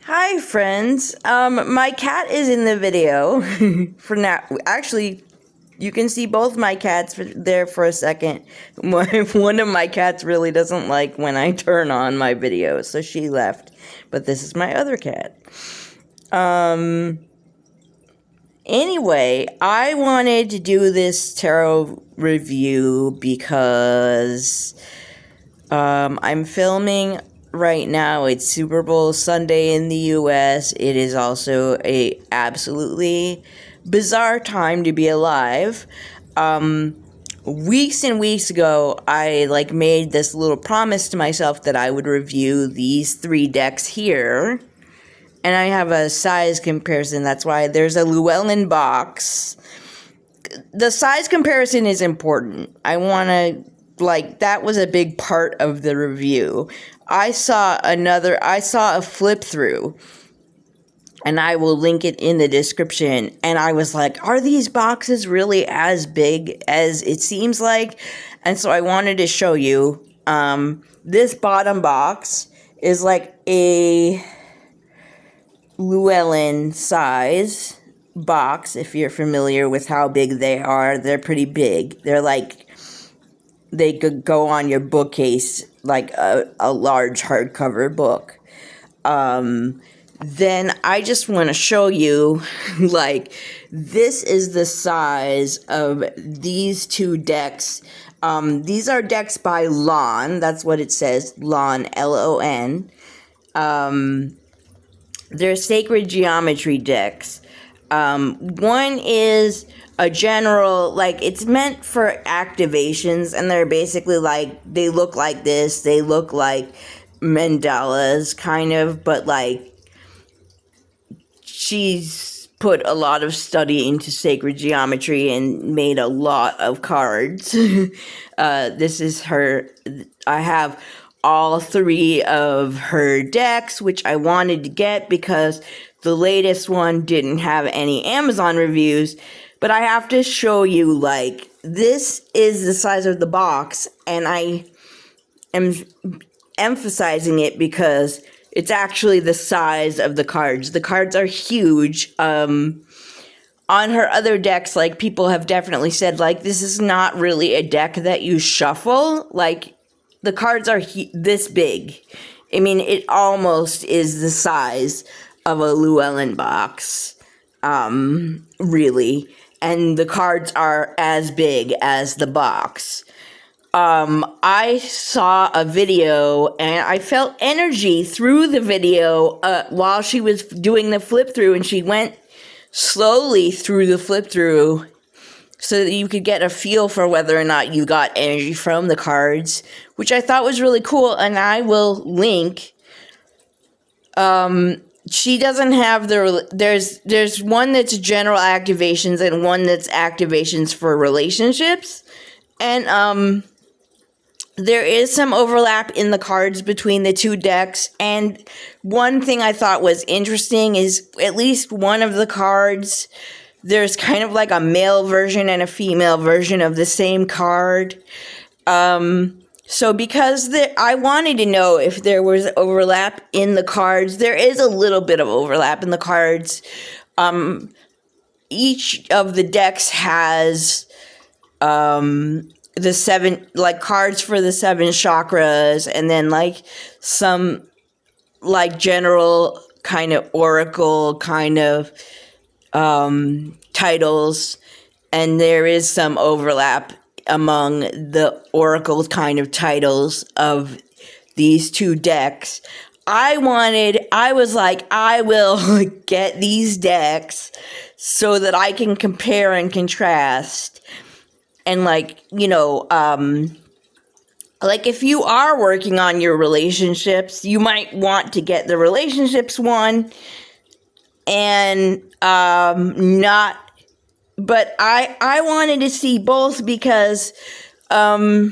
Hi, friends. My cat is in the video for now. Actually, you can see both my cats there for a second. One of my cats really doesn't like when I turn on my videos, so she left. But this is my other cat. Anyway, I wanted to do this tarot review because I'm filming right now. It's Super Bowl Sunday in the US. It is also a absolutely bizarre time to be alive. Weeks and weeks ago, I made this little promise to myself that I would review these 3 decks here. And I have a size comparison. That's why there's a Llewellyn box. The size comparison is important. I want to that was a big part of the review. I saw a flip through, and I will link it in the description, and I was like, are these boxes really as big as it seems like? And so I wanted to show you. This bottom box is like a Llewellyn size box. If you're familiar with how big they are, they're pretty big. They could go on your bookcase like a large hardcover book. Then I just want to show you, this is the size of these 2 decks. These are decks by Lon. That's what it says, Lon, Lon. They're sacred geometry decks. One is a general, it's meant for activations, and they're basically they look like this. They look like mandalas, kind of, but she's put a lot of study into sacred geometry and made a lot of cards. This is her. I have all 3 of her decks, which I wanted to get because the latest one didn't have any Amazon reviews. But I have to show you, this is the size of the box, and I am emphasizing it because it's actually the size of the cards. The cards are huge. On her other decks, people have definitely said, this is not really a deck that you shuffle. The cards are this big. I mean, it almost is the size of a Llewellyn box, really. And the cards are as big as the box. I saw a video, and I felt energy through the video while she was doing the flip through, and she went slowly through the flip through so that you could get a feel for whether or not you got energy from the cards, which I thought was really cool, and I will link. She doesn't have there's one that's general activations and one that's activations for relationships. And there is some overlap in the cards between the 2 decks. And one thing I thought was interesting is at least one of the cards, there's kind of like a male version and a female version of the same card. So because I wanted to know if there was overlap in the cards, there is a little bit of overlap in the cards. Each of the decks has the 7 cards for the 7 chakras, and then some general kind of oracle kind of titles, and there is some overlap among the oracle kind of titles of these 2 decks. I was like, I will get these decks so that I can compare and contrast. And if you are working on your relationships, you might want to get the relationships one and not. But I wanted to see both because I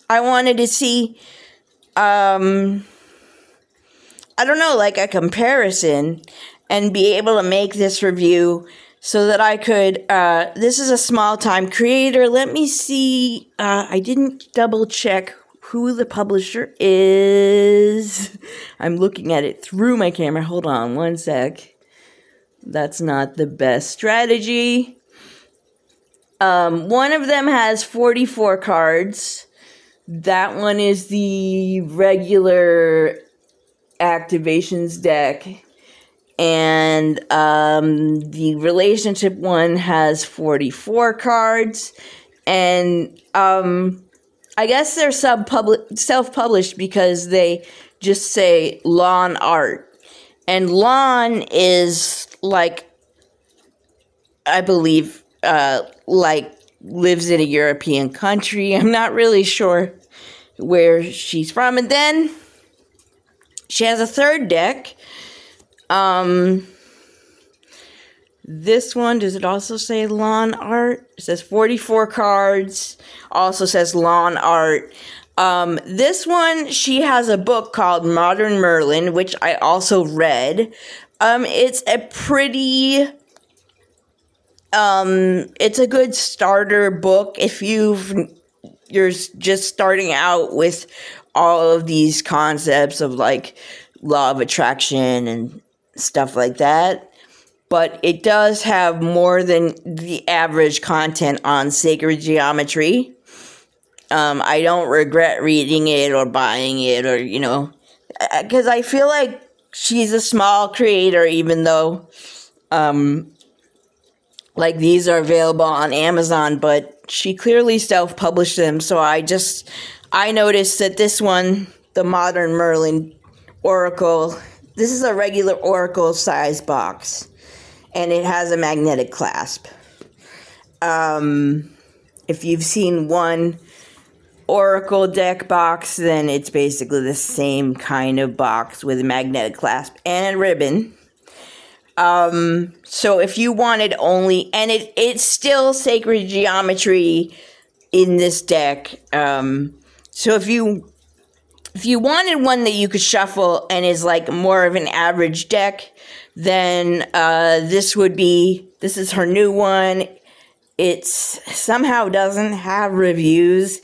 wanted to see, I don't know, a comparison and be able to make this review so that I could, this is a small time creator. Let me see, I didn't double check who the publisher is. I'm looking at it through my camera. Hold on one sec. That's not the best strategy. One of them has 44 cards. That one is the regular activations deck. And the relationship one has 44 cards. And I guess they're self-published because they just say lawn art. And lawn is like, I believe, like lives in a European country. I'm not really sure where she's from. And then she has a third deck. This one, does it also say lawn art? It says 44 cards, also says lawn art. This one, she has a book called Modern Merlin, which I also read. It's a pretty, it's a good starter book if you're just starting out with all of these concepts of like law of attraction and stuff like that. But it does have more than the average content on sacred geometry. I don't regret reading it or buying it, or, because I feel like she's a small creator, even though, like, these are available on Amazon, but she clearly self-published them. So I noticed that this one, the Modern Merlin Oracle, this is a regular Oracle size box. And it has a magnetic clasp. If you've seen one Oracle deck box, then it's basically the same kind of box with a magnetic clasp and a ribbon. So if you wanted only, and it's still sacred geometry in this deck. So if you wanted one that you could shuffle and is like more of an average deck, then this is her new one. It somehow doesn't have reviews,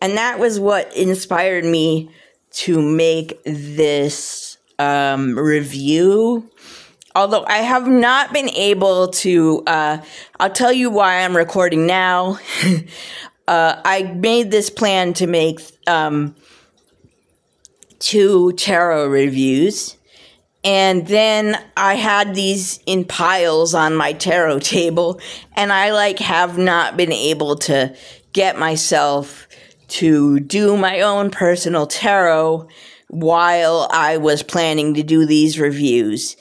and that was what inspired me to make this review. Although I have not been able to, I'll tell you why I'm recording now. I made this plan to make 2 tarot reviews. And then I had these in piles on my tarot table, and I have not been able to get myself to do my own personal tarot while I was planning to do these reviews.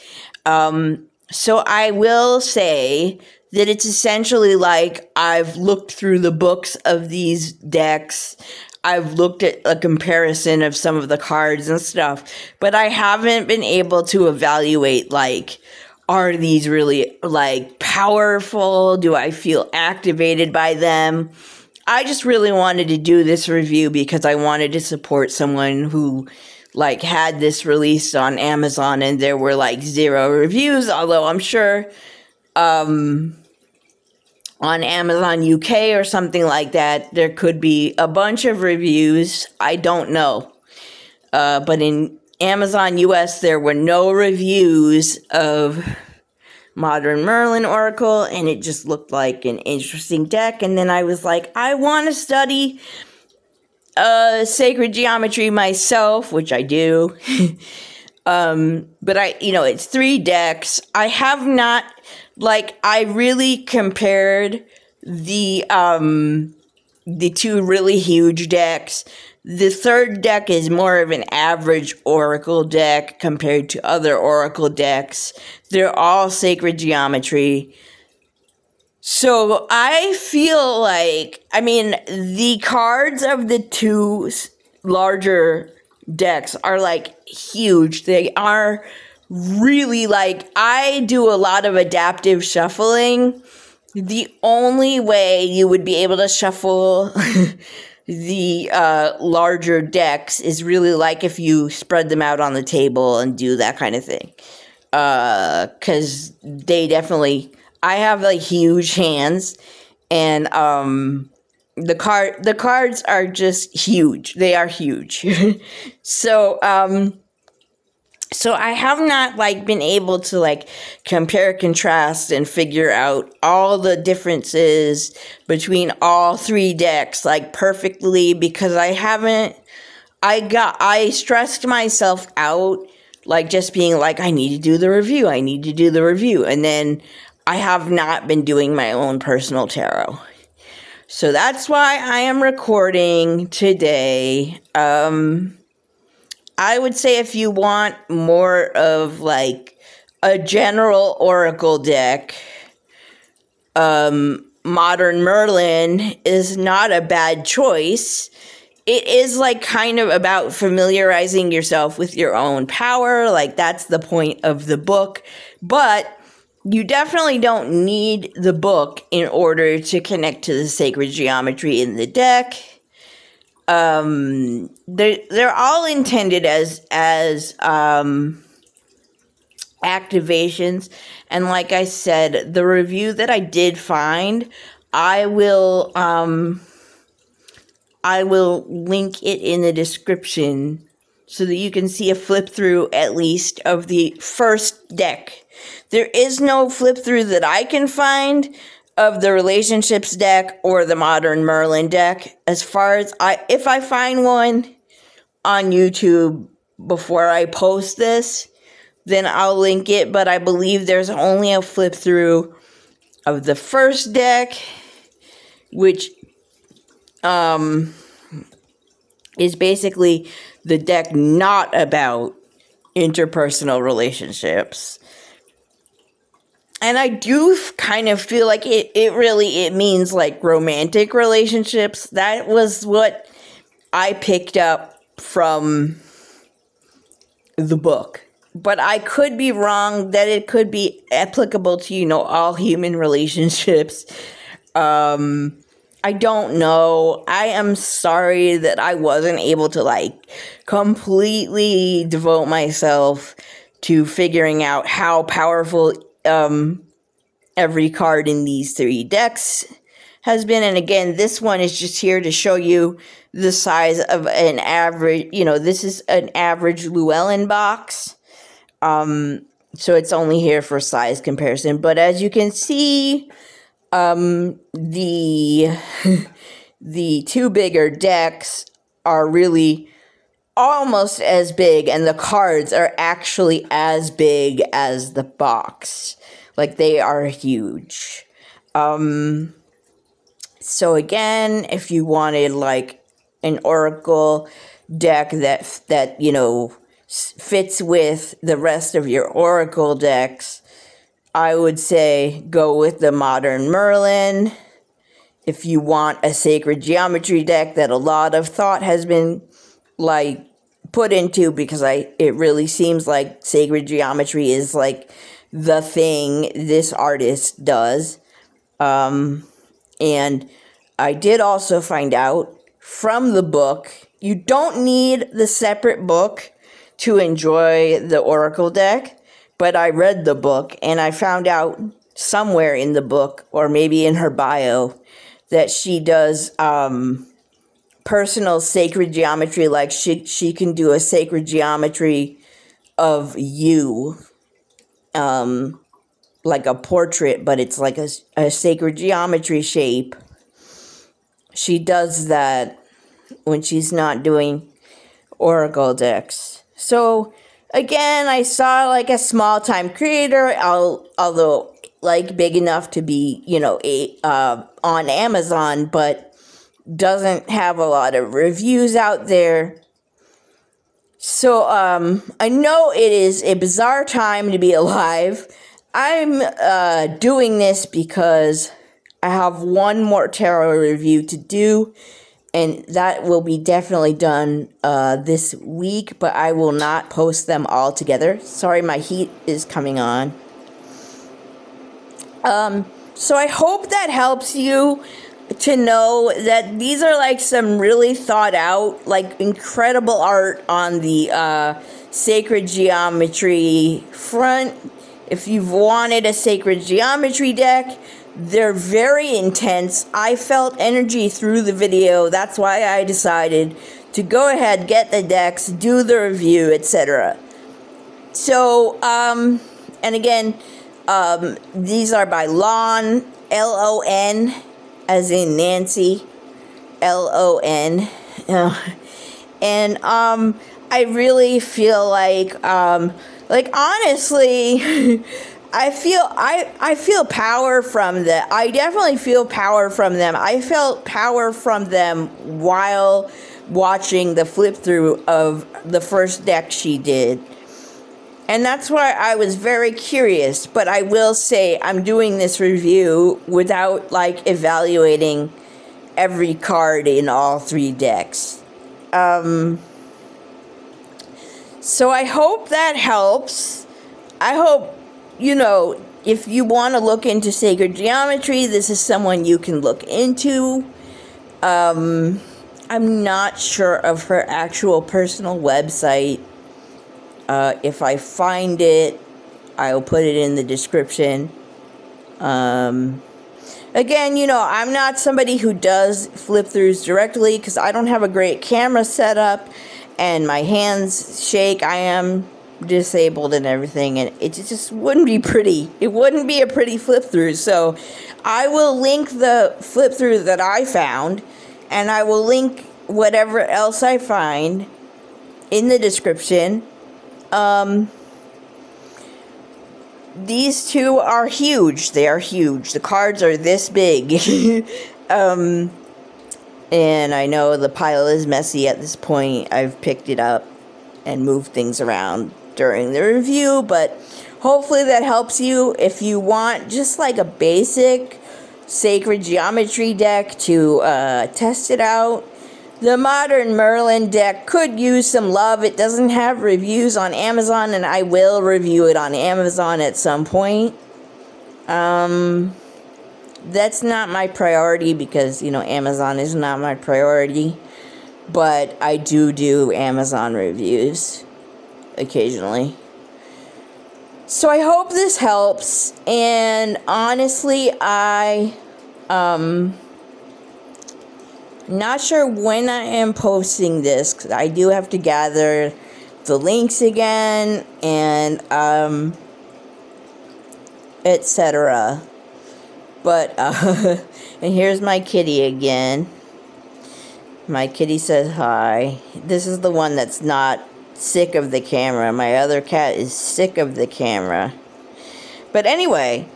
So I will say that it's essentially like I've looked through the books of these decks. I've looked at a comparison of some of the cards and stuff, but I haven't been able to evaluate, are these really, powerful? Do I feel activated by them? I just really wanted to do this review because I wanted to support someone who, had this released on Amazon and there were, 0 reviews, although I'm sure, on Amazon UK or something like that, there could be a bunch of reviews. I don't know. But in Amazon US, there were no reviews of Modern Merlin Oracle, and it just looked like an interesting deck. And then I was like, I want to study sacred geometry myself, which I do. But it's 3 decks. I have not, I really compared the 2 really huge decks. The third deck is more of an average Oracle deck compared to other Oracle decks. They're all sacred geometry. So I feel the cards of the 2 larger decks are huge. They are really I do a lot of adaptive shuffling. The only way you would be able to shuffle the larger decks is really if you spread them out on the table and do that kind of thing. 'Cause they definitely, I have huge hands, and the cards are just huge. They are huge. So so I have not like been able to like compare, contrast, and figure out all the differences between all three decks like perfectly, because I stressed myself out, like just being like, I need to do the review, and then I have not been doing my own personal tarot. So that's why I am recording today. I would say if you want more of like a general oracle deck, Modern Merlin is not a bad choice. It is like kind of about familiarizing yourself with your own power. Like that's the point of the book. But you definitely don't need the book in order to connect to the sacred geometry in the deck. They're all intended as activations, and like I said, the review that I did find, I will link it in the description so that you can see a flip through at least of the first deck. There is no flip through that I can find of the relationships deck or the Modern Merlin deck. As far as if I find one on YouTube before I post this, then I'll link it, but I believe there's only a flip through of the first deck, which is basically the deck not about interpersonal relationships. And I do kind of feel like it means like romantic relationships. That was what I picked up from the book. But I could be wrong, that it could be applicable to, all human relationships. I don't know. I am sorry that I wasn't able to like completely devote myself to figuring out how powerful every card in these three decks has been. And again, this one is just here to show you the size of an average, this is an average Llewellyn box. So it's only here for size comparison. But as you can see, the the two bigger decks are really almost as big, and the cards are actually as big as the box. Like, they are huge. So again, if you wanted like an oracle deck that fits with the rest of your oracle decks, I would say go with the Modern Merlin. If you want a sacred geometry deck that a lot of thought has been like put into, because it really seems like sacred geometry is like the thing this artist does. And I did also find out from the book, you don't need the separate book to enjoy the oracle deck. But I read the book and I found out somewhere in the book, or maybe in her bio, that she does personal sacred geometry. Like she can do a sacred geometry of you, like a portrait, but it's like a sacred geometry shape. She does that when she's not doing oracle decks. So again, I saw like a small time creator, although like big enough to be, on Amazon, but doesn't have a lot of reviews out there. So I know it is a bizarre time to be alive. I'm doing this because I have one more tarot review to do, and that will be definitely done this week, but I will not post them all together. Sorry, my heat is coming on. So I hope that helps you to know that these are like some really thought out, like incredible art on the sacred geometry front. If you've wanted a sacred geometry deck They're very intense. I felt energy through the video. That's why I decided to go ahead, get the decks, do the review, etc. So, and again, these are by Lon, Lon, as in Nancy, Lon. And I really feel like honestly, I feel power from them. I definitely feel power from them. I felt power from them while watching the flip through of the first deck she did. And that's why I was very curious, but I will say I'm doing this review without like evaluating every card in all 3 decks. So I hope that helps. I hope, if you want to look into sacred geometry, this is someone you can look into. I'm not sure of her actual personal website. If I find it, I'll put it in the description. Again, I'm not somebody who does flip-throughs directly because I don't have a great camera setup and my hands shake. I am disabled and everything, and it just wouldn't be pretty. It wouldn't be a pretty flip-through. So I will link the flip-through that I found, and I will link whatever else I find in the description. These 2 are huge. They are huge. The cards are this big. And I know the pile is messy at this point. I've picked it up and moved things around during the review, but hopefully that helps you. If you want just like a basic sacred geometry deck to test it out, the modern Merlin deck could use some love. It doesn't have reviews on Amazon, and I will review it on Amazon at some point. That's not my priority because, Amazon is not my priority. But I do Amazon reviews occasionally. So I hope this helps. And honestly, not sure when I am posting this because I do have to gather the links again and etc. But and here's my kitty again. My kitty says hi. This is the one that's not sick of the camera. My other cat is sick of the camera. But anyway,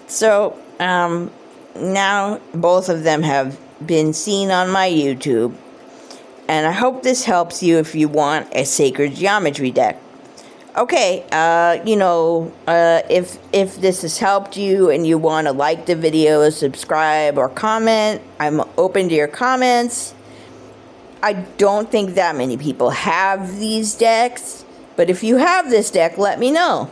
so now both of them have been seen on my YouTube, and I hope this helps you if you want a sacred geometry deck. Okay, if this has helped you and you want to like the video, subscribe, or comment, I'm open to your comments. I don't think that many people have these decks, but if you have this deck, let me know.